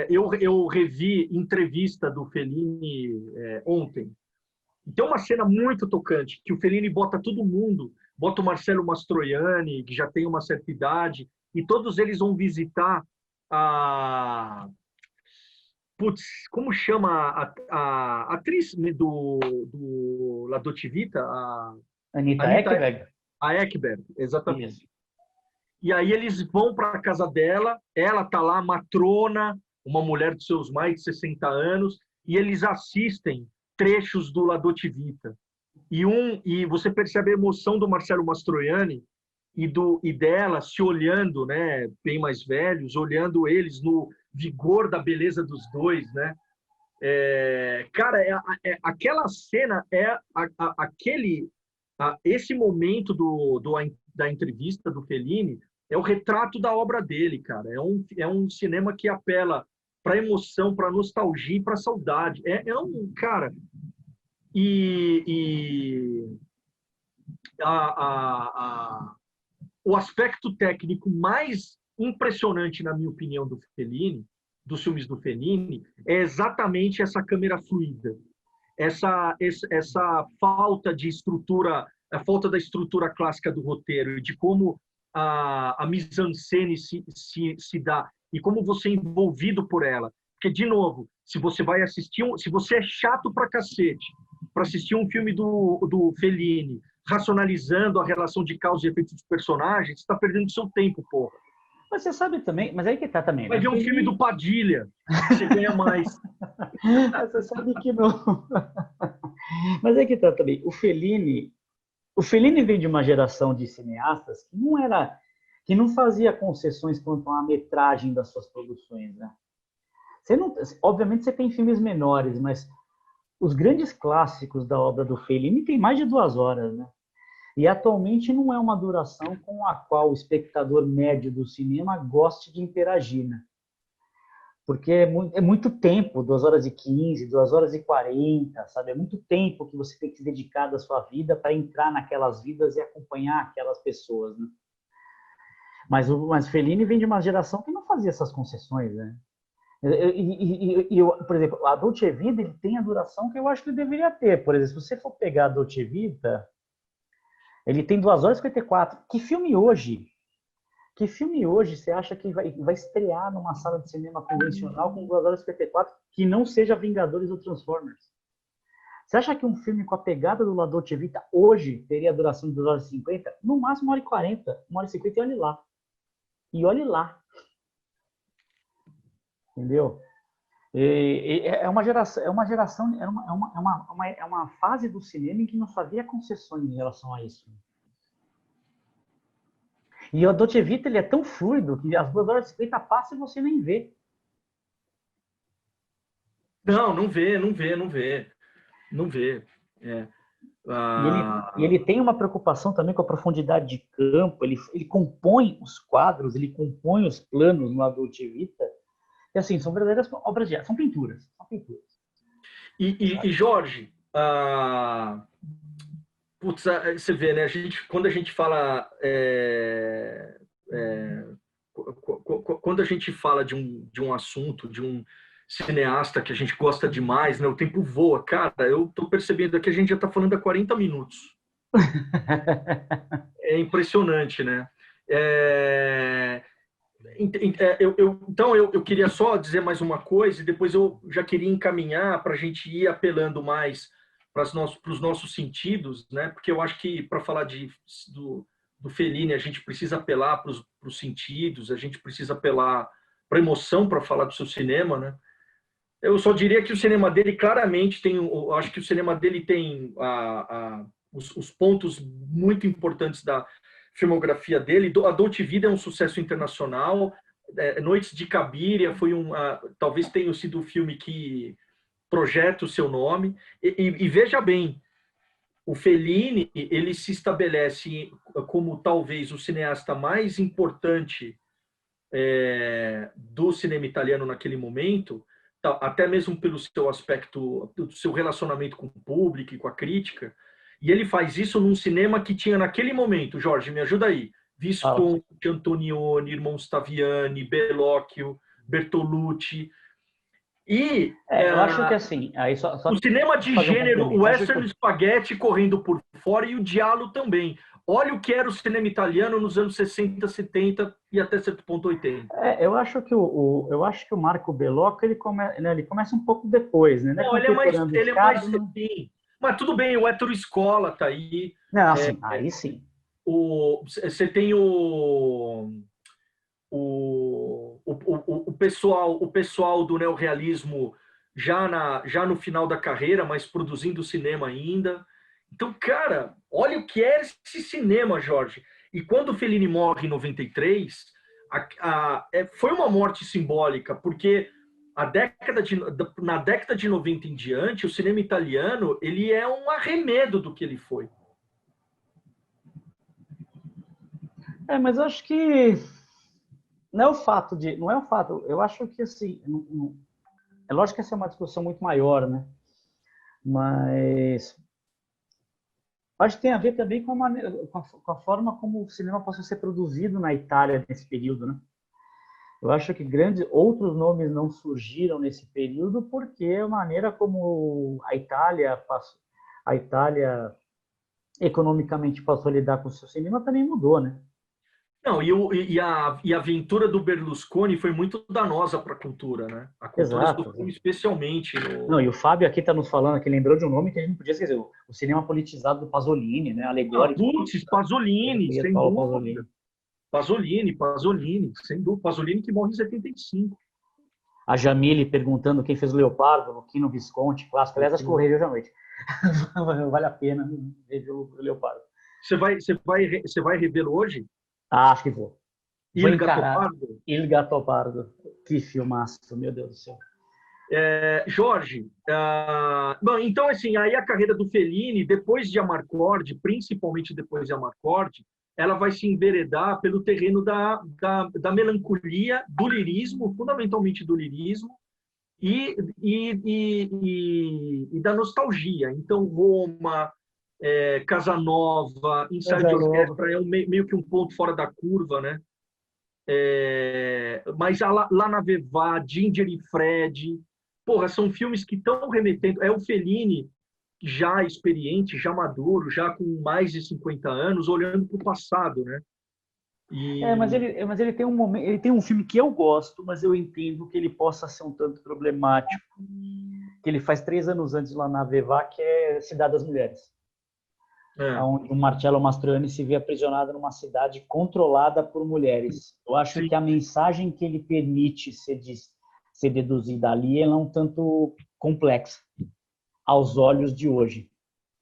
eu revi entrevista do Fellini ontem. Tem uma cena muito tocante, que o Fellini bota todo mundo, bota o Marcello Mastroianni, que já tem uma certa idade, e todos eles vão visitar a... Putz, como chama a atriz do La Dolce Vita? Anita Ekberg. A Ekberg, exatamente. Isso. E aí eles vão para a casa dela, ela tá lá, matrona, uma mulher de seus mais de 60 anos, e eles assistem trechos do La Dolce Vita. E você percebe a emoção do Marcello Mastroianni e dela se olhando, né, bem mais velhos, olhando eles no vigor da beleza dos dois, né? Cara, aquela cena esse momento da entrevista do Fellini é o retrato da obra dele, cara. É um cinema que apela para emoção, para nostalgia e para saudade. É um, cara... O aspecto técnico mais impressionante, na minha opinião, do Fellini, dos filmes do Fellini, é exatamente essa câmera fluida. Essa falta de estrutura, a falta da estrutura clássica do roteiro, de como a mise-en-scène se dá, e como você é envolvido por ela. Porque, de novo, se você vai assistir, se você é chato pra cacete para assistir um filme do Fellini, racionalizando a relação de causa e efeito dos personagens, você está perdendo seu tempo, porra. Mas você sabe também, mas aí que tá também, Vai né? ver um filme do Padilha, você ganha mais. Mas você sabe que não. Mas aí que tá também. O Fellini vem de uma geração de cineastas que não fazia concessões quanto à metragem das suas produções, né? Obviamente você tem filmes menores, mas os grandes clássicos da obra do Fellini têm mais de 2 horas, né? E atualmente não é uma duração com a qual o espectador médio do cinema goste de interagir, né? Porque é muito tempo, 2 horas e 15, 2 horas e 40, sabe? É muito tempo que você tem que se dedicar da sua vida para entrar naquelas vidas e acompanhar aquelas pessoas, né? Mas Fellini vem de uma geração que não fazia essas concessões, né? Por exemplo, a Dolce Vita ele tem a duração que eu acho que ele deveria ter. Por exemplo, se você for pegar a Dolce Vita, ele tem 2 horas e 54. Que filme hoje você acha que vai estrear numa sala de cinema convencional com 2 horas e 54 que não seja Vingadores ou Transformers? Você acha que um filme com a pegada do La Dolce Vita hoje teria a duração de 2 horas e 50? No máximo 1 hora e 40, 1 hora e 50 e olhe lá. E olhe lá. Entendeu? É uma fase do cinema em que não havia concessões em relação a isso. E o Dolce Vita ele é tão fluido que as 2 horas e 50 passam e você nem vê. Não vê. E ele tem uma preocupação também com a profundidade de campo, ele compõe os quadros, ele compõe os planos no Dolce Vita, e assim, são verdadeiras obras de arte, são pinturas. E Jorge, putz, você vê, né? Quando a gente fala quando a gente fala de um assunto, de um cineasta que a gente gosta demais, né? O tempo voa. Cara, eu estou percebendo que a gente já está falando há 40 minutos. É impressionante, né? Então, eu queria só dizer mais uma coisa e depois eu já queria encaminhar para a gente ir apelando mais para os nossos sentidos, né? Porque eu acho que para falar do Fellini a gente precisa apelar para os sentidos, a gente precisa apelar para a emoção para falar do seu cinema, né? Eu só diria que o cinema dele claramente tem, eu acho que o cinema dele tem os pontos muito importantes da filmografia dele. A Dolce Vita é um sucesso internacional. Noites de Cabiria foi talvez tenha sido o filme que projeta o seu nome. E veja bem, o Fellini ele se estabelece como talvez o cineasta mais importante do cinema italiano naquele momento, até mesmo pelo seu aspecto, do seu relacionamento com o público e com a crítica. E ele faz isso num cinema que tinha naquele momento, Jorge, me ajuda aí, Visconti, Antonioni, Irmãos Taviani, Bellocchio, Bertolucci. E eu acho que assim, o cinema de gênero, o western spaghetti correndo por fora e o diálogo também. Olha o que era o cinema italiano nos anos 60, 70 e até certo ponto 80. Eu acho que o Marco Bellocchio ele começa um pouco depois, né? Não, ele é mais sim. Mas tudo bem, o Hétero Escola tá aí. Não, assim, aí sim. Você tem o pessoal do neorrealismo já no final da carreira, mas produzindo cinema ainda. Então, cara, olha o que é esse cinema, Jorge. E quando o Fellini morre em 93, foi uma morte simbólica, porque na década de 90 em diante, o cinema italiano ele é um arremedo do que ele foi. Mas eu acho que não é o fato, eu acho que assim, é lógico que essa é uma discussão muito maior, né? Mas acho que tem a ver também com com a forma como o cinema possa ser produzido na Itália nesse período, né? Eu acho que outros nomes não surgiram nesse período porque a maneira como a Itália economicamente passou a lidar com o seu cinema também mudou, né? Não, e a aventura do Berlusconi foi muito danosa para a cultura, né? A cultura Exato. sofreu especialmente Não, no... e o Fábio aqui está nos falando, que lembrou de um nome que a gente não podia esquecer, o cinema politizado do Pasolini, né? Ah, Alegórico. putz, Pasolini, Pietro sem Paolo dúvida. Pasolini. Pasolini, sem dúvida. Pasolini que morre em 75. A Jamile perguntando quem fez o Leopardo, Luquino Visconti, clássico. Aliás, acho que eu vou rever hoje à noite. Vale a pena rever o Leopardo. Você vai revê-lo hoje? Ah, acho que vou. Vou Il encarar Gattopardo? Il Gattopardo. Que filmaço, meu Deus do céu. Jorge, bom, então assim, aí a carreira do Fellini, depois de Amarcord, principalmente depois de Amarcord, ela vai se enveredar pelo terreno da melancolia, do lirismo, fundamentalmente do lirismo, e da nostalgia. Então, Roma, Casanova, Ensaio de Casanova. Orquestra é meio que um ponto fora da curva, né? Mas lá na Vevá, Ginger e Fred, porra, são filmes que estão remetendo. É o Fellini já experiente, já maduro, já com mais de 50 anos, olhando para o passado, né? Mas ele tem um momento, ele tem um filme que eu gosto, mas eu entendo que ele possa ser um tanto problemático. Que ele faz 3 anos antes lá na Vevá, que é Cidade das Mulheres. Onde o Marcello Mastroianni se vê aprisionado numa cidade controlada por mulheres. Eu acho sim. que a mensagem que ele permite ser deduzida ali é um tanto complexa aos olhos de hoje.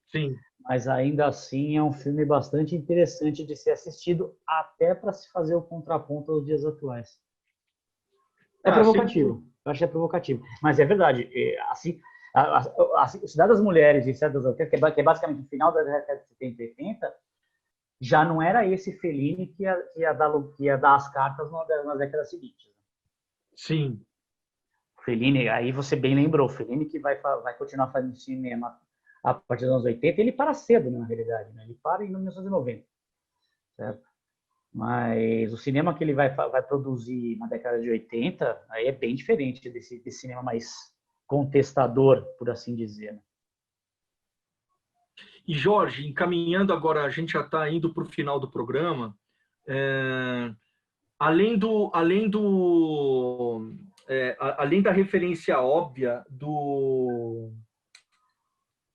Sim. Mas ainda assim é um filme bastante interessante de ser assistido, até para se fazer o contraponto aos dias atuais. É provocativo. Eu acho que é provocativo. Mas é verdade. Assim, a Cidade das Mulheres e Cidade das Orquestras, que é basicamente o final da década de 70 e 80, já não era esse Fellini que ia dar as cartas nas décadas seguintes. Sim. Fellini, aí você bem lembrou, Fellini que vai continuar fazendo cinema a partir dos anos 80, ele para cedo, na realidade, né? Ele para em 1990, certo? Mas o cinema que ele vai produzir na década de 80, aí é bem diferente desse cinema mais contestador, por assim dizer. Né? E, Jorge, encaminhando agora, a gente já está indo para o final do programa, além da referência óbvia do...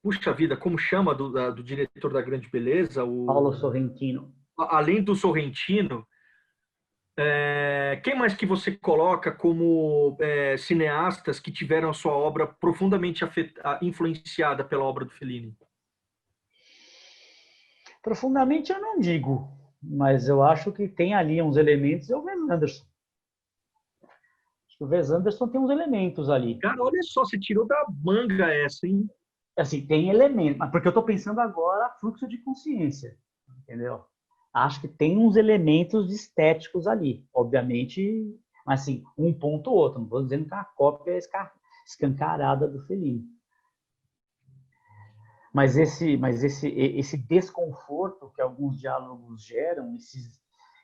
Puxa vida, como chama do diretor da Grande Beleza? Paulo Sorrentino. Além do Sorrentino, quem mais que você coloca como cineastas que tiveram a sua obra profundamente influenciada pela obra do Fellini? Profundamente eu não digo, mas eu acho que tem ali uns elementos. É o Wes Anderson. Acho que o Wes Anderson tem uns elementos ali. Cara, olha só, você tirou da manga essa, hein? Assim, tem elementos, mas porque eu estou pensando agora fluxo de consciência, entendeu? Acho que tem uns elementos estéticos ali, obviamente, mas assim, um ponto ou outro. Não estou dizendo que a cópia é escancarada do Fellini. Mas esse desconforto que alguns diálogos geram,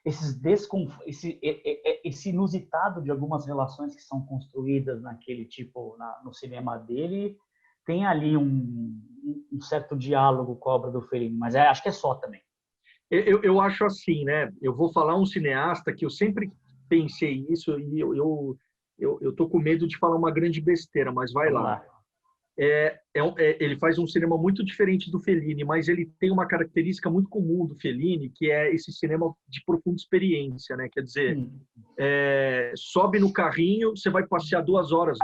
esse inusitado de algumas relações que são construídas naquele tipo, no cinema dele, tem ali um certo diálogo com a obra do Fellini, mas acho que é só também. Eu acho assim, né? Eu vou falar um cineasta que eu sempre pensei isso e eu tô com medo de falar uma grande besteira, mas vai lá. Ele faz um cinema muito diferente do Fellini, mas ele tem uma característica muito comum do Fellini, que é esse cinema de profunda experiência, né? Quer dizer, sobe no carrinho, você vai passear 2 horas,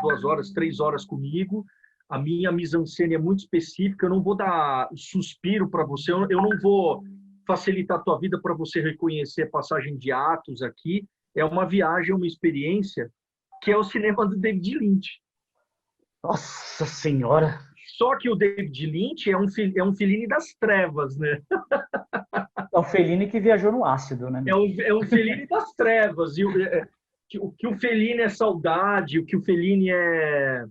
3 horas comigo. A minha mise-en-scène é muito específica, eu não vou dar suspiro para você, eu não vou facilitar a tua vida para você reconhecer a passagem de atos aqui. É uma viagem, uma experiência, que é o cinema do David Lynch. Nossa Senhora! Só que o David Lynch é um Fellini das trevas, né? É o Fellini que viajou no ácido, né? É um Fellini das trevas. que o Fellini é saudade, o que o Fellini é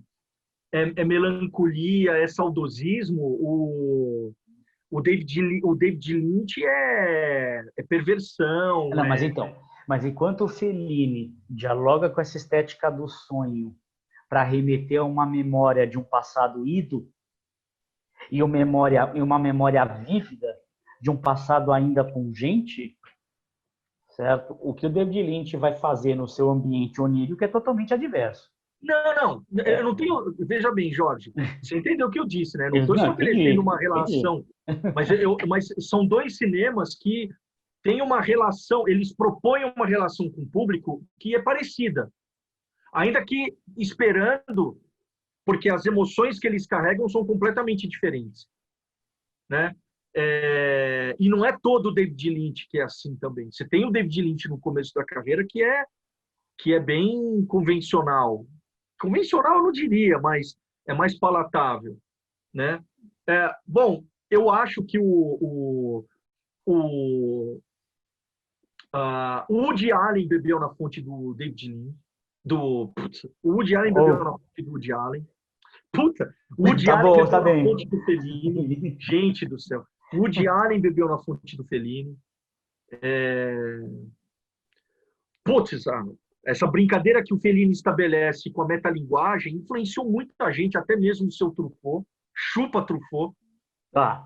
melancolia, é saudosismo, o David Lynch é perversão. Não, mas então, mas enquanto o Fellini dialoga com essa estética do sonho para remeter a uma memória de um passado ido e uma memória vívida de um passado ainda pungente, certo? O que o David Lynch vai fazer no seu ambiente onírico é totalmente adverso. Não, eu não tenho. Veja bem, Jorge, você entendeu o que eu disse, né? Não estou Não, estabelecendo uma entendi. relação, mas são dois cinemas que têm uma relação, eles propõem uma relação com o público que é parecida, ainda que esperando, porque as emoções que eles carregam são completamente diferentes, né? E não é todo o David Lynch que é assim também. Você tem o David Lynch no começo da carreira que é bem convencional. Convencional eu não diria, mas é mais palatável, né? Bom, eu acho que o Woody Allen bebeu na fonte do David Lynch. O Woody Allen bebeu na fonte do Woody Allen. Puta, o Woody Allen bebeu na fonte do Fellini. Gente do céu. O Woody Allen bebeu na fonte do Fellini. Putz, essa brincadeira que o Fellini estabelece com a metalinguagem influenciou muita gente, até mesmo o seu Truffaut. Chupa Truffaut. Tá,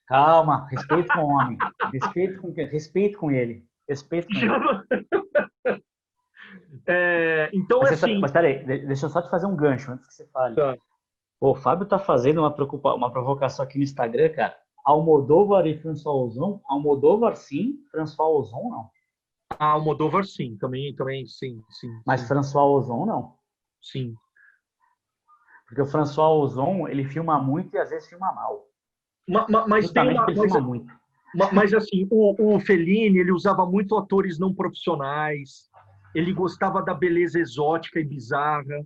calma, respeito com o homem. Respeito com ele. Então, assim... Mas peraí, deixa eu só te fazer um gancho antes que você fale. Tá. O Fábio tá fazendo uma provocação aqui no Instagram, cara. Almodóvar e François Ozon. Almodóvar sim, François Ozon não. Almodóvar sim, também sim. Mas sim. François Ozon não. Sim. Porque o François Ozon, ele filma muito e às vezes filma mal. Mas tem uma... ele filma muito. Mas assim, o Fellini, ele usava muito atores não profissionais, ele gostava da beleza exótica e bizarra.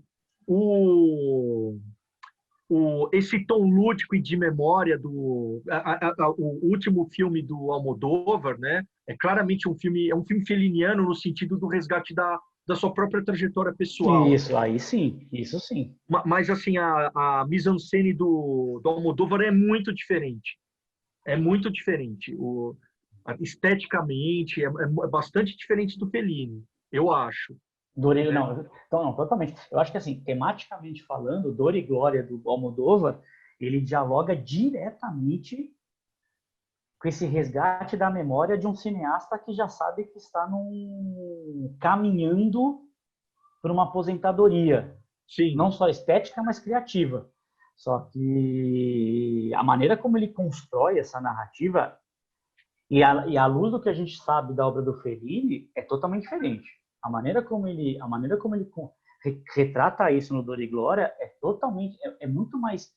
Esse tom lúdico e de memória o último filme do Almodóvar, né? É claramente um filme feliniano no sentido do resgate da sua própria trajetória pessoal. Isso sim. Mas assim, a mise-en-scène do Almodóvar é muito diferente. É muito diferente. Esteticamente, é bastante diferente do Fellini, eu acho. Não, totalmente. Eu acho que, assim, tematicamente falando, Dor e Glória do Almodóvar, ele dialoga diretamente com esse resgate da memória de um cineasta que já sabe que está caminhando para uma aposentadoria. Sim. Não só estética, mas criativa. Só que a maneira como ele constrói essa narrativa e à luz do que a gente sabe da obra do Fellini é totalmente diferente. A maneira como ele retrata isso no Dor e Glória é muito mais,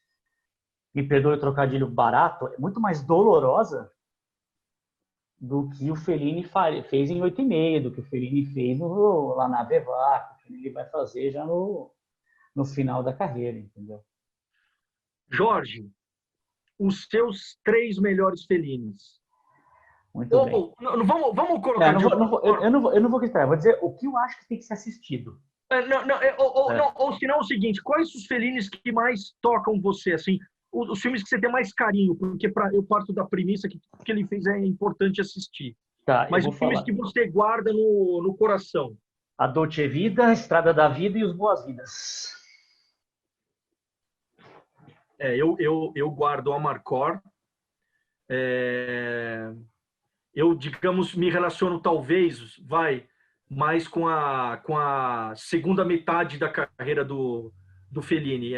me perdoe o trocadilho barato, é muito mais dolorosa do que o Fellini fez em 8,5, do que o Fellini fez lá na Vevar, que ele vai fazer já no final da carreira, entendeu? Jorge, os seus 3 melhores Fellinis. Muito bem. Vamos colocar... Eu não vou gritar, eu vou dizer o que eu acho que tem que ser assistido. Ou se não, é o seguinte, quais os Fellinis que mais tocam você, assim, os filmes que você tem mais carinho, porque eu parto da premissa que o que ele fez é importante assistir. Tá, mas os filmes que você guarda no coração. A Dolce Vita, Estrada da Vida e Os Boas-Vidas. Eu guardo o Amarcord. Eu, digamos, me relaciono talvez, mais com a segunda metade da carreira do Fellini.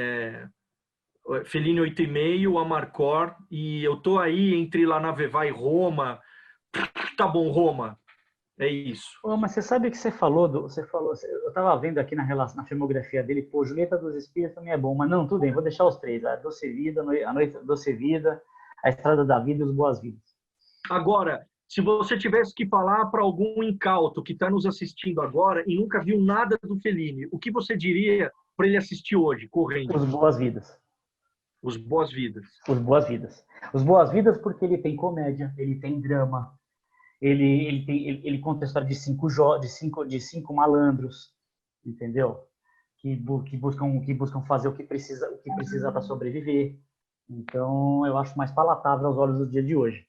Fellini 8,5, Amarcord, e eu tô aí entre La Nave Vai e Roma. Tá bom, Roma. É isso. Mas você sabe que você falou, eu estava vendo aqui na filmografia dele, Julieta dos Espíritos também é bom, mas não, tudo bem, vou deixar os 3, a Doce Vida, Doce Vida, A Estrada da Vida e Os Boas-Vidas. Agora, se você tivesse que falar para algum incauto que está nos assistindo agora e nunca viu nada do Fellini, o que você diria para ele assistir hoje, correndo? Os Boas-Vidas. Os Boas-Vidas. Os Boas-Vidas. Os Boas-Vidas porque ele tem comédia, ele tem drama, Ele conta a história de cinco malandros, entendeu? Que buscam fazer o que precisa para sobreviver. Então, eu acho mais palatável aos olhos do dia de hoje.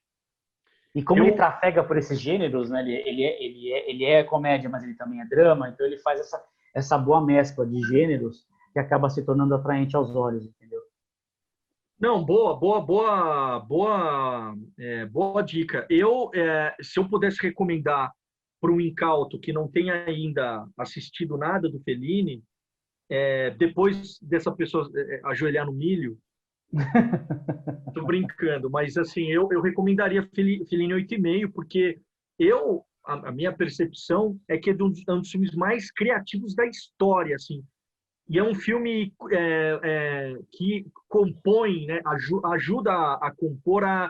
E como ele trafega por esses gêneros, né? Ele é comédia, mas ele também é drama. Então, ele faz essa boa mescla de gêneros que acaba se tornando atraente aos olhos, entendeu? Não, boa dica. Se eu pudesse recomendar para um incauto que não tenha ainda assistido nada do Fellini, depois dessa pessoa ajoelhar no milho, estou brincando, mas assim, eu recomendaria Fellini 8,5, porque a minha percepção é que é um dos filmes mais criativos da história, assim. E é um filme que compõe, né, ajuda a compor a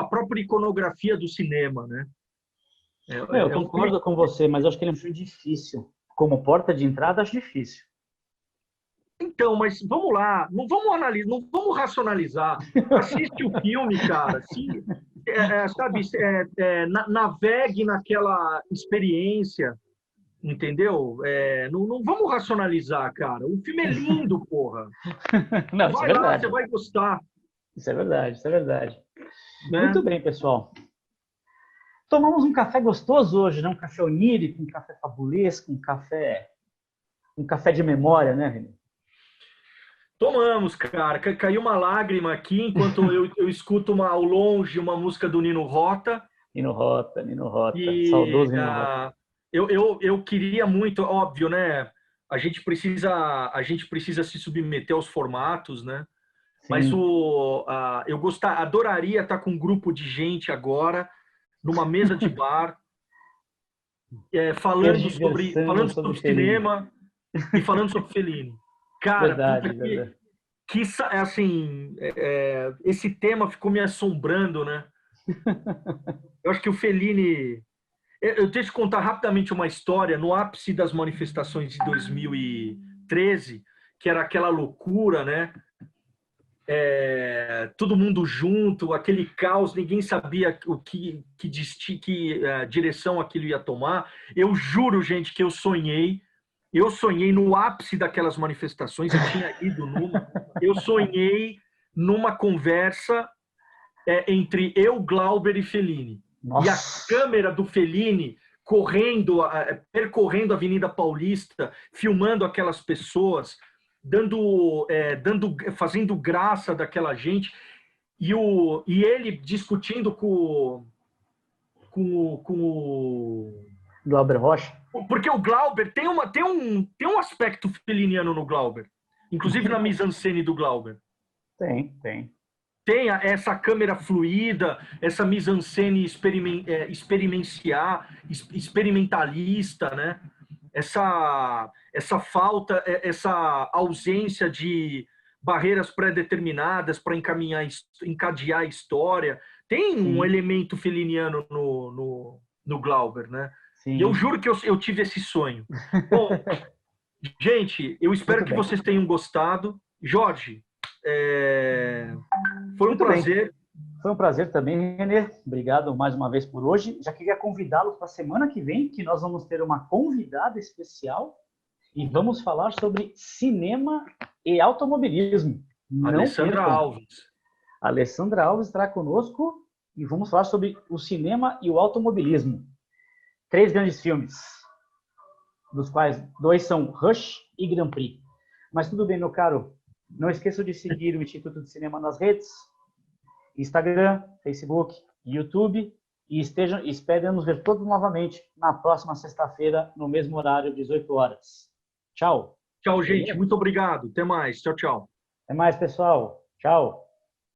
própria iconografia do cinema, né? Eu concordo com você, mas eu acho que ele é um filme difícil. Como porta de entrada, acho difícil. Então, mas vamos lá, não vamos analisar, não vamos racionalizar. Assiste o filme, cara. Sabe, navegue naquela experiência, entendeu? Não vamos racionalizar, cara. O filme é lindo, porra. Não, isso é Vai lá, verdade. você vai gostar. Isso é verdade, isso é verdade. Né? Muito bem, pessoal. Tomamos um café gostoso hoje, né? Um café onírico, um café fabulesco, um café de memória, né, René? Tomamos, cara. Caiu uma lágrima aqui enquanto eu escuto ao longe uma música do Nino Rota. Nino Rota. E Saudoso Nino Rota. eu queria muito, óbvio, né? A gente precisa se submeter aos formatos, né? Sim. Mas adoraria estar com um grupo de gente agora, numa mesa de bar, falando sobre cinema e falando sobre Fellini. Cara, verdade. Assim, esse tema ficou me assombrando, né? Eu acho que o Fellini... Eu deixo eu contar rapidamente uma história no ápice das manifestações de 2013, que era aquela loucura, né? Todo mundo junto, aquele caos, ninguém sabia que direção aquilo ia tomar. Eu juro, gente, que eu sonhei no ápice daquelas manifestações, eu tinha ido eu sonhei numa conversa entre eu, Glauber e Fellini. Nossa. E a câmera do Fellini percorrendo a Avenida Paulista, filmando aquelas pessoas, fazendo graça daquela gente, e ele discutindo com o Glauber Rocha. Porque o Glauber tem um aspecto feliniano no Glauber, inclusive na mise-en-scène do Glauber. Tem. Tem essa câmera fluida, essa mise-en-scène experimentalista, né? Essa falta, essa ausência de barreiras pré-determinadas para encadear a história. Tem um elemento feliniano no Glauber, né? Sim. E eu juro que eu tive esse sonho. Bom, gente, eu espero que vocês tenham gostado. Jorge, foi um prazer. Bem. Foi um prazer também, Renê. Obrigado mais uma vez por hoje. Já queria convidá-los para a semana que vem, que nós vamos ter uma convidada especial e vamos falar sobre cinema e automobilismo. Alessandra Alves. Alessandra Alves estará conosco e vamos falar sobre o cinema e o automobilismo. 3 grandes filmes, dos quais 2 são Rush e Grand Prix. Mas tudo bem, meu caro. Não esqueça de seguir o Instituto de Cinema nas redes, Instagram, Facebook, YouTube, e esperem nos ver todos novamente na próxima sexta-feira, no mesmo horário, 18 horas. Tchau. Tchau, gente. Muito obrigado. Até mais. Tchau, tchau. Até mais, pessoal. Tchau.